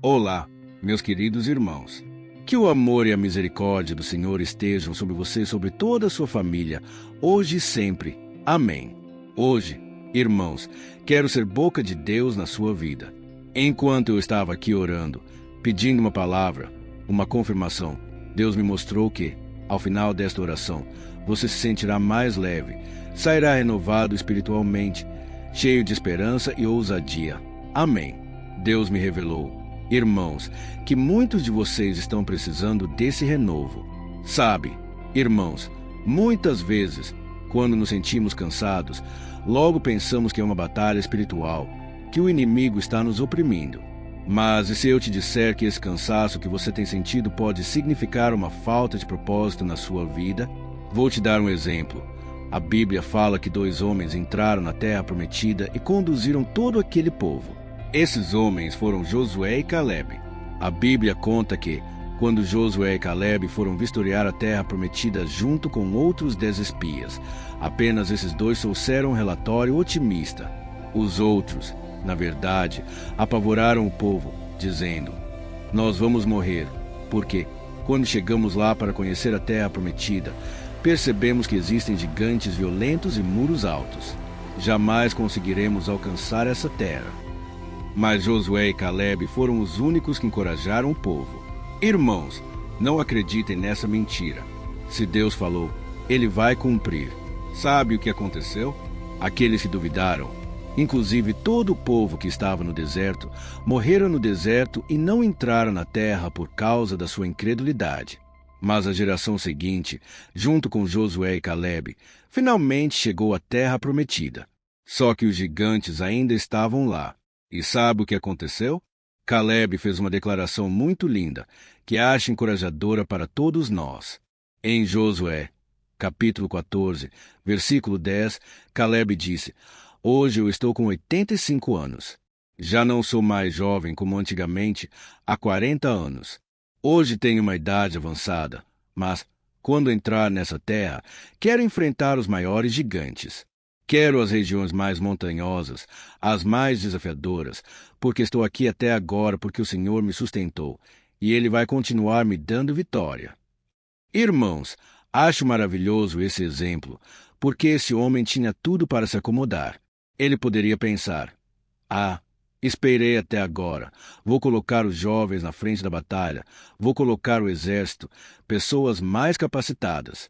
Olá, meus queridos irmãos. Que o amor e a misericórdia do Senhor estejam sobre você e sobre toda a sua família, hoje e sempre. Amém. Hoje, irmãos, quero ser boca de Deus na sua vida. Enquanto eu estava aqui orando, pedindo uma palavra, uma confirmação, Deus me mostrou que, ao final desta oração, você se sentirá mais leve, sairá renovado espiritualmente, cheio de esperança e ousadia. Amém. Deus me revelou, irmãos, que muitos de vocês estão precisando desse renovo. Sabe, irmãos, muitas vezes, quando nos sentimos cansados, logo pensamos que é uma batalha espiritual, que o inimigo está nos oprimindo. Mas e se eu te disser que esse cansaço que você tem sentido pode significar uma falta de propósito na sua vida? Vou te dar um exemplo. A Bíblia fala que 2 homens entraram na terra prometida e conduziram todo aquele povo. Esses homens foram Josué e Calebe. A Bíblia conta que, quando Josué e Calebe foram vistoriar a terra prometida junto com outros 10 espias, apenas esses 2 trouxeram um relatório otimista. Os outros, na verdade, apavoraram o povo, dizendo: "Nós vamos morrer, porque, quando chegamos lá para conhecer a terra prometida, percebemos que existem gigantes violentos e muros altos. Jamais conseguiremos alcançar essa terra." Mas Josué e Calebe foram os únicos que encorajaram o povo. Irmãos, não acreditem nessa mentira. Se Deus falou, Ele vai cumprir. Sabe o que aconteceu? Aqueles que duvidaram, inclusive todo o povo que estava no deserto, morreram no deserto e não entraram na terra por causa da sua incredulidade. Mas a geração seguinte, junto com Josué e Calebe, finalmente chegou à terra prometida. Só que os gigantes ainda estavam lá. E sabe o que aconteceu? Calebe fez uma declaração muito linda, que acho encorajadora para todos nós. Em Josué, capítulo 14, versículo 10, Calebe disse: "Hoje eu estou com 85 anos. Já não sou mais jovem como antigamente, há 40 anos. Hoje tenho uma idade avançada, mas, quando entrar nessa terra, quero enfrentar os maiores gigantes. Quero as regiões mais montanhosas, as mais desafiadoras, porque estou aqui até agora porque o Senhor me sustentou, e Ele vai continuar me dando vitória." Irmãos, acho maravilhoso esse exemplo, porque esse homem tinha tudo para se acomodar. Ele poderia pensar: esperei até agora, vou colocar os jovens na frente da batalha, vou colocar o exército, pessoas mais capacitadas.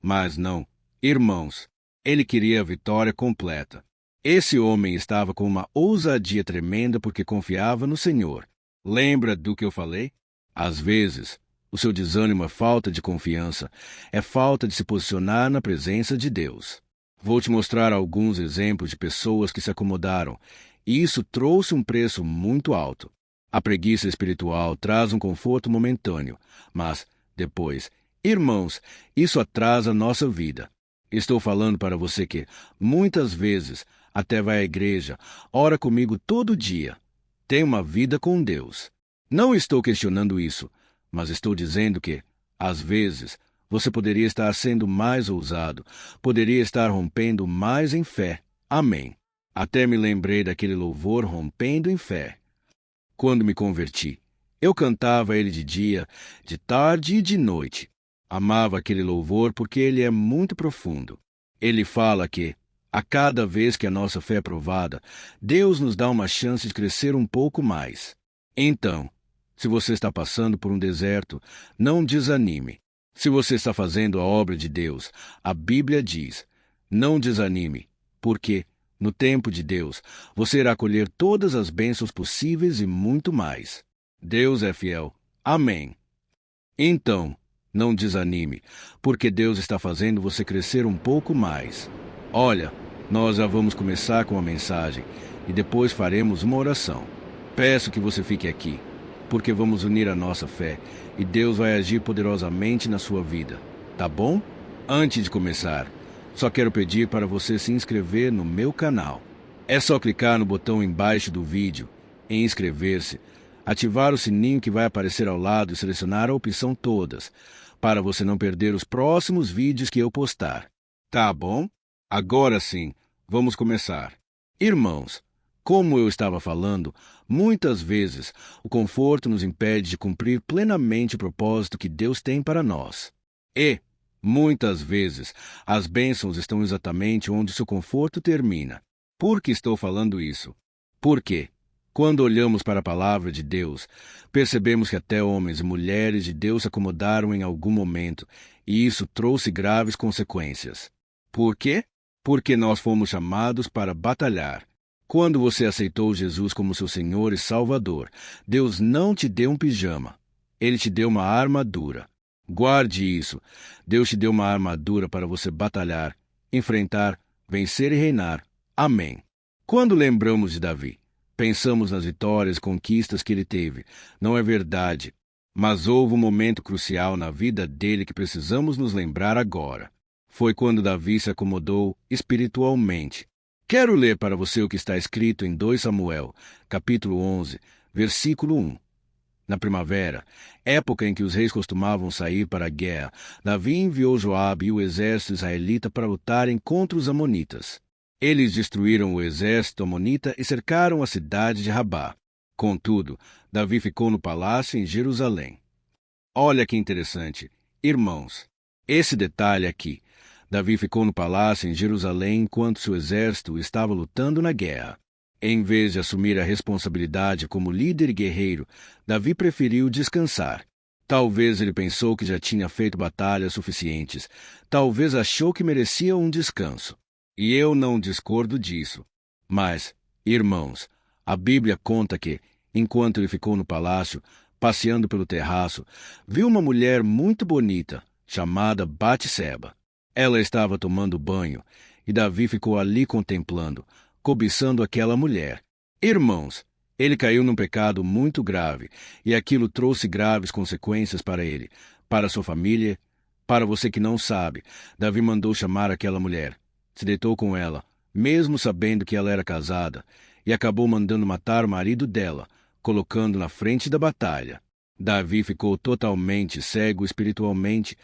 Mas não, irmãos, ele queria a vitória completa. Esse homem estava com uma ousadia tremenda porque confiava no Senhor. Lembra do que eu falei? Às vezes, o seu desânimo é falta de confiança, é falta de se posicionar na presença de Deus. Vou te mostrar alguns exemplos de pessoas que se acomodaram, e isso trouxe um preço muito alto. A preguiça espiritual traz um conforto momentâneo, mas, depois, irmãos, isso atrasa a nossa vida. Estou falando para você que, muitas vezes, até vai à igreja, ora comigo todo dia, tem uma vida com Deus. Não estou questionando isso, mas estou dizendo que, às vezes, você poderia estar sendo mais ousado, poderia estar rompendo mais em fé. Amém. Até me lembrei daquele louvor Rompendo em Fé. Quando me converti, eu cantava ele de dia, de tarde e de noite. Amava aquele louvor porque ele é muito profundo. Ele fala que, a cada vez que a nossa fé é provada, Deus nos dá uma chance de crescer um pouco mais. Então, se você está passando por um deserto, não desanime. Se você está fazendo a obra de Deus, a Bíblia diz: não desanime, porque, no tempo de Deus, você irá colher todas as bênçãos possíveis e muito mais. Deus é fiel. Amém. Então, não desanime, porque Deus está fazendo você crescer um pouco mais. Olha, nós já vamos começar com a mensagem e depois faremos uma oração. Peço que você fique aqui, porque vamos unir a nossa fé e Deus vai agir poderosamente na sua vida. Tá bom? Antes de começar, só quero pedir para você se inscrever no meu canal. É só clicar no botão embaixo do vídeo, em inscrever-se, ativar o sininho que vai aparecer ao lado e selecionar a opção Todas, para você não perder os próximos vídeos que eu postar. Tá bom? Agora sim, vamos começar. Irmãos, Como eu estava falando, muitas vezes o conforto nos impede de cumprir plenamente o propósito que Deus tem para nós. E, muitas vezes, as bênçãos estão exatamente onde seu conforto termina. Por que estou falando isso? Porque, quando olhamos para a palavra de Deus, percebemos que até homens e mulheres de Deus se acomodaram em algum momento, e isso trouxe graves consequências. Por quê? Porque nós fomos chamados para batalhar. Quando você aceitou Jesus como seu Senhor e Salvador, Deus não te deu um pijama. Ele te deu uma armadura. Guarde isso. Deus te deu uma armadura para você batalhar, enfrentar, vencer e reinar. Amém. Quando lembramos de Davi, pensamos nas vitórias e conquistas que ele teve. Não é verdade. Mas houve um momento crucial na vida dele que precisamos nos lembrar agora. Foi quando Davi se acomodou espiritualmente. Quero ler para você o que está escrito em 2 Samuel, capítulo 11, versículo 1. Na primavera, época em que os reis costumavam sair para a guerra, Davi enviou Joabe e o exército israelita para lutarem contra os amonitas. Eles destruíram o exército amonita e cercaram a cidade de Rabá. Contudo, Davi ficou no palácio em Jerusalém. Olha que interessante, irmãos. Esse detalhe aqui. Davi ficou no palácio em Jerusalém enquanto seu exército estava lutando na guerra. Em vez de assumir a responsabilidade como líder e guerreiro, Davi preferiu descansar. Talvez ele pensou que já tinha feito batalhas suficientes. Talvez achou que merecia um descanso. E eu não discordo disso. Mas, irmãos, a Bíblia conta que, enquanto ele ficou no palácio, passeando pelo terraço, viu uma mulher muito bonita, chamada Batseba. Ela estava tomando banho, e Davi ficou ali contemplando, cobiçando aquela mulher. Irmãos, ele caiu num pecado muito grave, e aquilo trouxe graves consequências para ele, para sua família. Para você que não sabe, Davi mandou chamar aquela mulher. Se deitou com ela, mesmo sabendo que ela era casada, e acabou mandando matar o marido dela, colocando na frente da batalha. Davi ficou totalmente cego espiritualmente,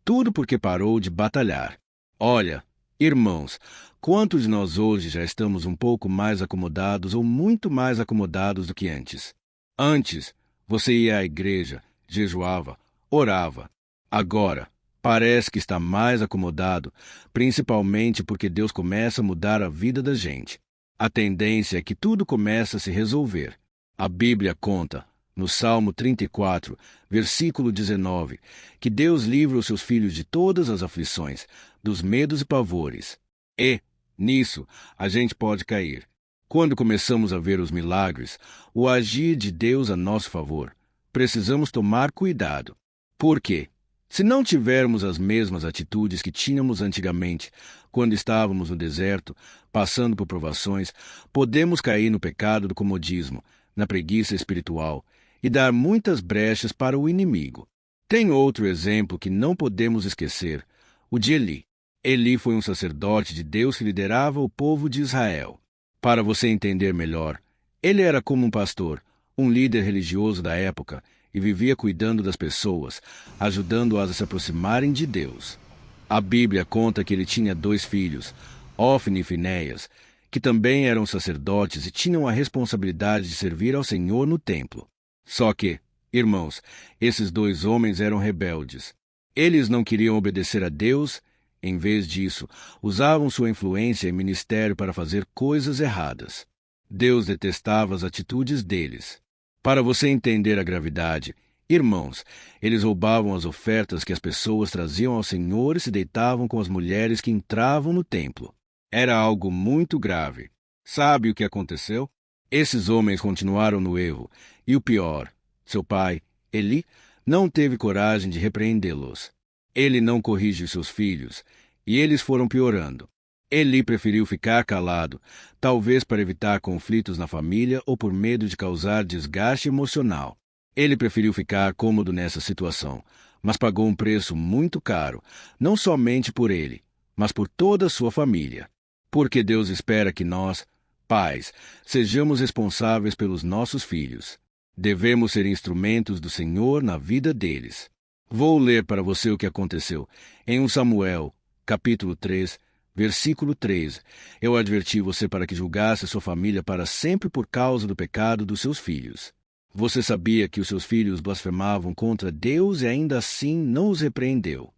tudo porque parou de batalhar. Olha, irmãos, quantos de nós hoje já estamos um pouco mais acomodados ou muito mais acomodados do que antes? Antes, você ia à igreja, jejuava, orava. Agora, parece que está mais acomodado, principalmente porque Deus começa a mudar a vida da gente. A tendência é que tudo começa a se resolver. A Bíblia conta, no Salmo 34, versículo 19, que Deus livra os seus filhos de todas as aflições, dos medos e pavores. E, nisso, a gente pode cair. Quando começamos a ver os milagres, o agir de Deus a nosso favor, precisamos tomar cuidado. Por quê? Se não tivermos as mesmas atitudes que tínhamos antigamente, quando estávamos no deserto, passando por provações, podemos cair no pecado do comodismo, na preguiça espiritual, e dar muitas brechas para o inimigo. Tem outro exemplo que não podemos esquecer, o de Eli. Eli foi um sacerdote de Deus que liderava o povo de Israel. Para você entender melhor, ele era como um pastor, um líder religioso da época, e vivia cuidando das pessoas, ajudando-as a se aproximarem de Deus. A Bíblia conta que ele tinha 2 filhos, Ofni e Finéias, que também eram sacerdotes e tinham a responsabilidade de servir ao Senhor no templo. Só que, irmãos, esses 2 homens eram rebeldes. Eles não queriam obedecer a Deus. Em vez disso, usavam sua influência e ministério para fazer coisas erradas. Deus detestava as atitudes deles. Para você entender a gravidade, irmãos, eles roubavam as ofertas que as pessoas traziam ao Senhor e se deitavam com as mulheres que entravam no templo. Era algo muito grave. Sabe o que aconteceu? Esses homens continuaram no erro, e o pior, seu pai, Eli, não teve coragem de repreendê-los. Ele não corrige seus filhos, e eles foram piorando. Eli preferiu ficar calado, talvez para evitar conflitos na família ou por medo de causar desgaste emocional. Ele preferiu ficar cômodo nessa situação, mas pagou um preço muito caro, não somente por ele, mas por toda a sua família. Porque Deus espera que nós, pais, sejamos responsáveis pelos nossos filhos. Devemos ser instrumentos do Senhor na vida deles. Vou ler para você o que aconteceu em 1 Samuel, capítulo 3, Versículo 13. Eu adverti você para que julgasse sua família para sempre por causa do pecado dos seus filhos. Você sabia que os seus filhos blasfemavam contra Deus e ainda assim não os repreendeu.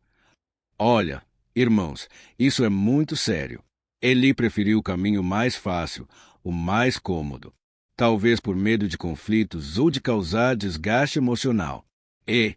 Olha, irmãos, isso é muito sério. Eli preferiu o caminho mais fácil, o mais cômodo. Talvez por medo de conflitos ou de causar desgaste emocional. E,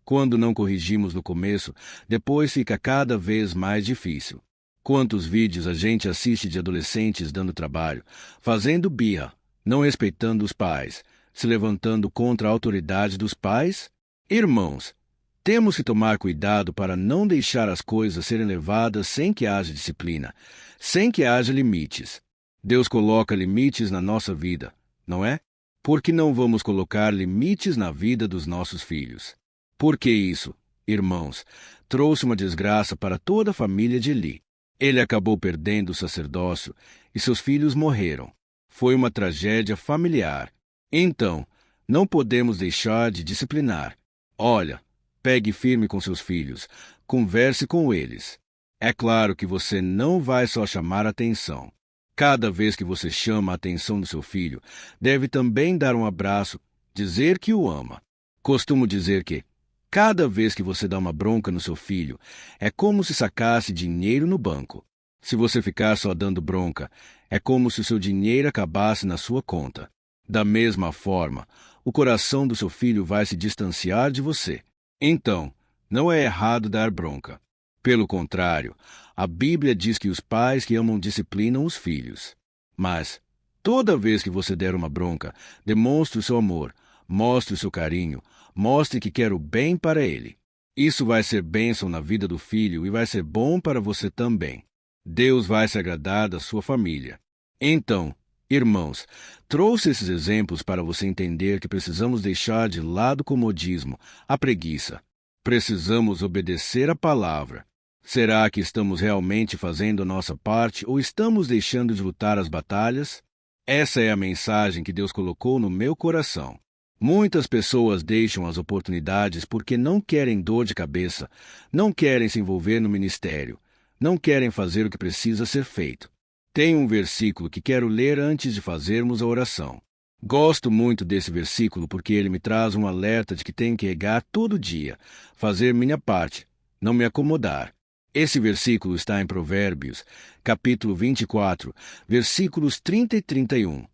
quando não corrigimos no começo, depois fica cada vez mais difícil. Quantos vídeos a gente assiste de adolescentes dando trabalho, fazendo birra, não respeitando os pais, se levantando contra a autoridade dos pais? Irmãos, temos que tomar cuidado para não deixar as coisas serem levadas sem que haja disciplina, sem que haja limites. Deus coloca limites na nossa vida, não é? Por que não vamos colocar limites na vida dos nossos filhos? Porque isso, irmãos, trouxe uma desgraça para toda a família de Eli. Ele acabou perdendo o sacerdócio e seus filhos morreram. Foi uma tragédia familiar. Então, não podemos deixar de disciplinar. Olha, pegue firme com seus filhos, converse com eles. É claro que você não vai só chamar atenção. Cada vez que você chama a atenção do seu filho, deve também dar um abraço, dizer que o ama. Costumo dizer que, cada vez que você dá uma bronca no seu filho, é como se sacasse dinheiro no banco. Se você ficar só dando bronca, é como se o seu dinheiro acabasse na sua conta. Da mesma forma, o coração do seu filho vai se distanciar de você. Então, não é errado dar bronca. Pelo contrário, a Bíblia diz que os pais que amam disciplinam os filhos. Mas, toda vez que você der uma bronca, demonstre o seu amor, mostre o seu carinho, mostre que quer o bem para ele. Isso vai ser bênção na vida do filho e vai ser bom para você também. Deus vai se agradar da sua família. Então, irmãos, trouxe esses exemplos para você entender que precisamos deixar de lado o comodismo, a preguiça. Precisamos obedecer a palavra. Será que estamos realmente fazendo a nossa parte ou estamos deixando de lutar as batalhas? Essa é a mensagem que Deus colocou no meu coração. Muitas pessoas deixam as oportunidades porque não querem dor de cabeça, não querem se envolver no ministério, não querem fazer o que precisa ser feito. Tem um versículo que quero ler antes de fazermos a oração. Gosto muito desse versículo porque ele me traz um alerta de que tenho que regar todo dia, fazer minha parte, não me acomodar. Esse versículo está em Provérbios, capítulo 24, versículos 30 e 31.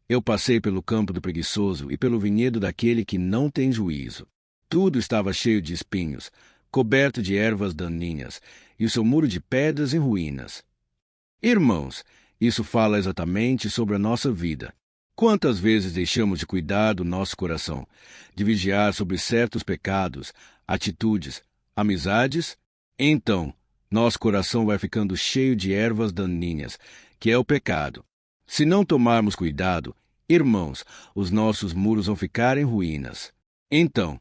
Eu passei pelo campo do preguiçoso e pelo vinhedo daquele que não tem juízo. Tudo estava cheio de espinhos, coberto de ervas daninhas, e o seu muro de pedras em ruínas. Irmãos, isso fala exatamente sobre a nossa vida. Quantas vezes deixamos de cuidar do nosso coração, de vigiar sobre certos pecados, atitudes, amizades? Então, nosso coração vai ficando cheio de ervas daninhas, que é o pecado. Se não tomarmos cuidado, irmãos, os nossos muros vão ficar em ruínas. Então,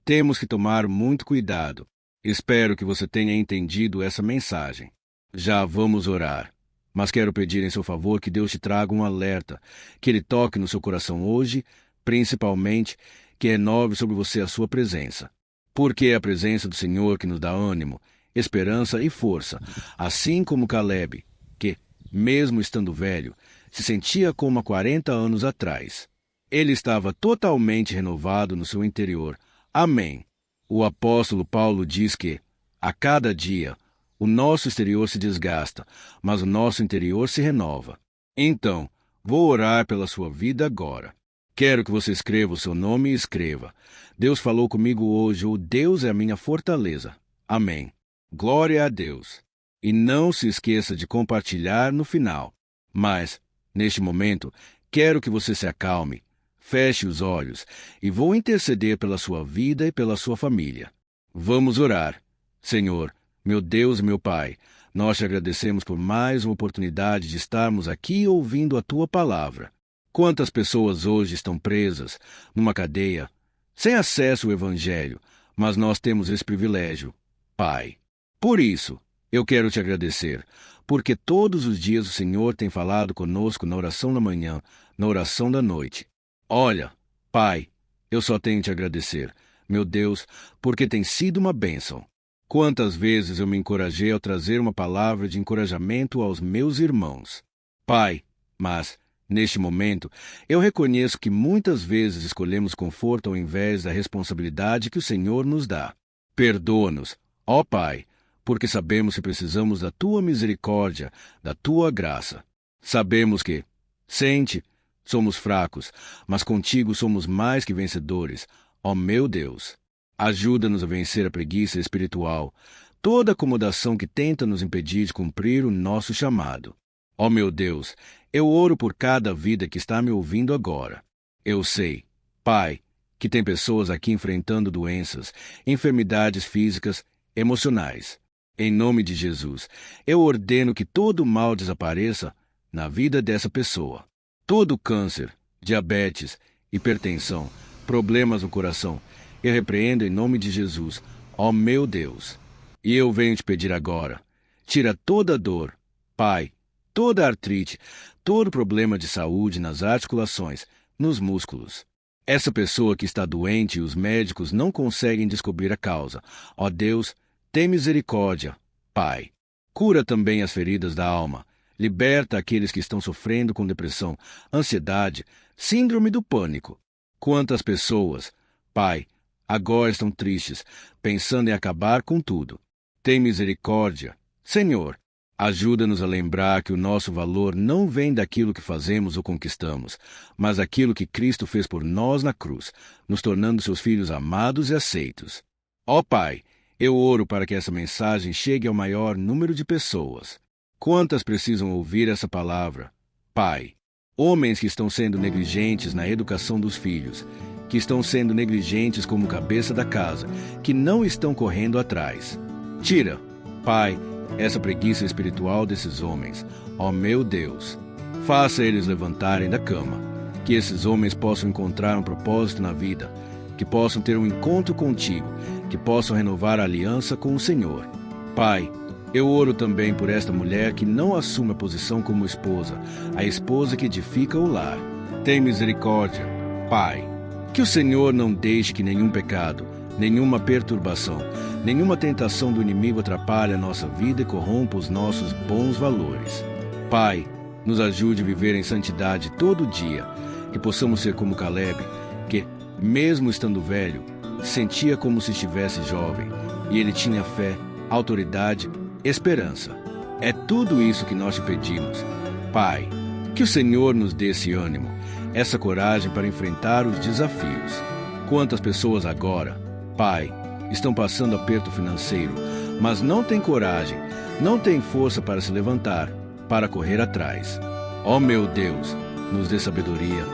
temos que tomar muito cuidado. Espero que você tenha entendido essa mensagem. Já vamos orar. Mas quero pedir em seu favor que Deus te traga um alerta, que Ele toque no seu coração hoje, principalmente, que renove sobre você a sua presença. Porque é a presença do Senhor que nos dá ânimo, esperança e força, assim como Caleb, que, mesmo estando velho, se sentia como há 40 anos atrás. Ele estava totalmente renovado no seu interior. Amém. O apóstolo Paulo diz que, a cada dia, o nosso exterior se desgasta, mas o nosso interior se renova. Então, vou orar pela sua vida agora. Quero que você escreva o seu nome e escreva: Deus falou comigo hoje, ou Deus é a minha fortaleza. Amém. Glória a Deus. E não se esqueça de compartilhar no final. Mas, neste momento, quero que você se acalme, feche os olhos e vou interceder pela sua vida e pela sua família. Vamos orar. Senhor, meu Deus e meu Pai, nós te agradecemos por mais uma oportunidade de estarmos aqui ouvindo a tua palavra. Quantas pessoas hoje estão presas numa cadeia, sem acesso ao Evangelho, mas nós temos esse privilégio, Pai. Por isso, eu quero te agradecer, porque todos os dias o Senhor tem falado conosco na oração da manhã, na oração da noite. Olha, Pai, eu só tenho te agradecer, meu Deus, porque tem sido uma bênção. Quantas vezes eu me encorajei ao trazer uma palavra de encorajamento aos meus irmãos. Pai, mas, neste momento, eu reconheço que muitas vezes escolhemos conforto ao invés da responsabilidade que o Senhor nos dá. Perdoa-nos, ó Pai, porque sabemos que precisamos da Tua misericórdia, da Tua graça. Sabemos que, sem Ti, somos fracos, mas contigo somos mais que vencedores, ó meu Deus. Ajuda-nos a vencer a preguiça espiritual, toda acomodação que tenta nos impedir de cumprir o nosso chamado. Ó meu Deus, eu oro por cada vida que está me ouvindo agora. Eu sei, Pai, que tem pessoas aqui enfrentando doenças, enfermidades físicas, emocionais. Em nome de Jesus, eu ordeno que todo mal desapareça na vida dessa pessoa. Todo câncer, diabetes, hipertensão, problemas no coração, eu repreendo em nome de Jesus, ó meu Deus. E eu venho te pedir agora, tira toda dor, Pai, toda artrite, todo problema de saúde nas articulações, nos músculos. Essa pessoa que está doente e os médicos não conseguem descobrir a causa. Ó Deus, tem misericórdia, Pai. Cura também as feridas da alma. Liberta aqueles que estão sofrendo com depressão, ansiedade, síndrome do pânico. Quantas pessoas, Pai, agora estão tristes, pensando em acabar com tudo. Tem misericórdia. Senhor, ajuda-nos a lembrar que o nosso valor não vem daquilo que fazemos ou conquistamos, mas daquilo que Cristo fez por nós na cruz, nos tornando seus filhos amados e aceitos. Ó Pai, eu oro para que essa mensagem chegue ao maior número de pessoas. Quantas precisam ouvir essa palavra? Pai, homens que estão sendo negligentes na educação dos filhos, que estão sendo negligentes como cabeça da casa, que não estão correndo atrás. Tira, Pai, essa preguiça espiritual desses homens, ó meu Deus. Faça eles levantarem da cama, que esses homens possam encontrar um propósito na vida, que possam ter um encontro contigo, que possam renovar a aliança com o Senhor. Pai, eu oro também por esta mulher que não assume a posição como esposa, a esposa que edifica o lar. Tem misericórdia, Pai. Que o Senhor não deixe que nenhum pecado, nenhuma perturbação, nenhuma tentação do inimigo atrapalhe a nossa vida e corrompa os nossos bons valores. Pai, nos ajude a viver em santidade todo dia, que possamos ser como Caleb, que, mesmo estando velho, sentia como se estivesse jovem, e ele tinha fé, autoridade, esperança. É tudo isso que nós te pedimos. Pai, que o Senhor nos dê esse ânimo, essa coragem para enfrentar os desafios. Quantas pessoas agora, Pai, estão passando aperto financeiro, mas não têm coragem, não têm força para se levantar, para correr atrás. Ó meu Deus, nos dê sabedoria,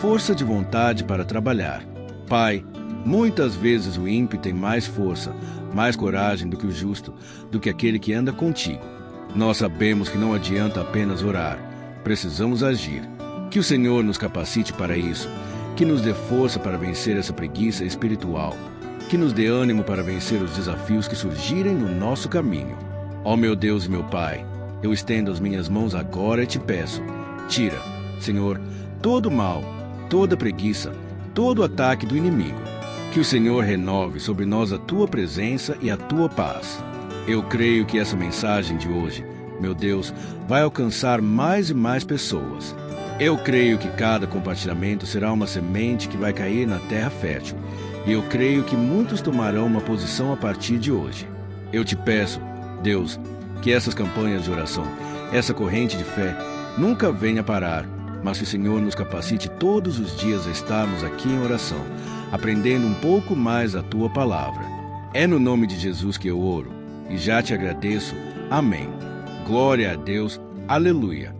força de vontade para trabalhar. Pai, muitas vezes o ímpio tem mais força, mais coragem do que o justo, do que aquele que anda contigo. Nós sabemos que não adianta apenas orar, precisamos agir. Que o Senhor nos capacite para isso, que nos dê força para vencer essa preguiça espiritual, que nos dê ânimo para vencer os desafios que surgirem no nosso caminho. Ó meu Deus e meu Pai, eu estendo as minhas mãos agora e te peço, tira, Senhor, todo mal, toda preguiça, todo ataque do inimigo. Que o Senhor renove sobre nós a Tua presença e a Tua paz. Eu creio que essa mensagem de hoje, meu Deus, vai alcançar mais e mais pessoas. Eu creio que cada compartilhamento será uma semente que vai cair na terra fértil. E eu creio que muitos tomarão uma posição a partir de hoje. Eu te peço, Deus, que essas campanhas de oração, essa corrente de fé, nunca venha parar, mas que o Senhor nos capacite todos os dias a estarmos aqui em oração, aprendendo um pouco mais a Tua palavra. É no nome de Jesus que eu oro, e já te agradeço. Amém. Glória a Deus. Aleluia.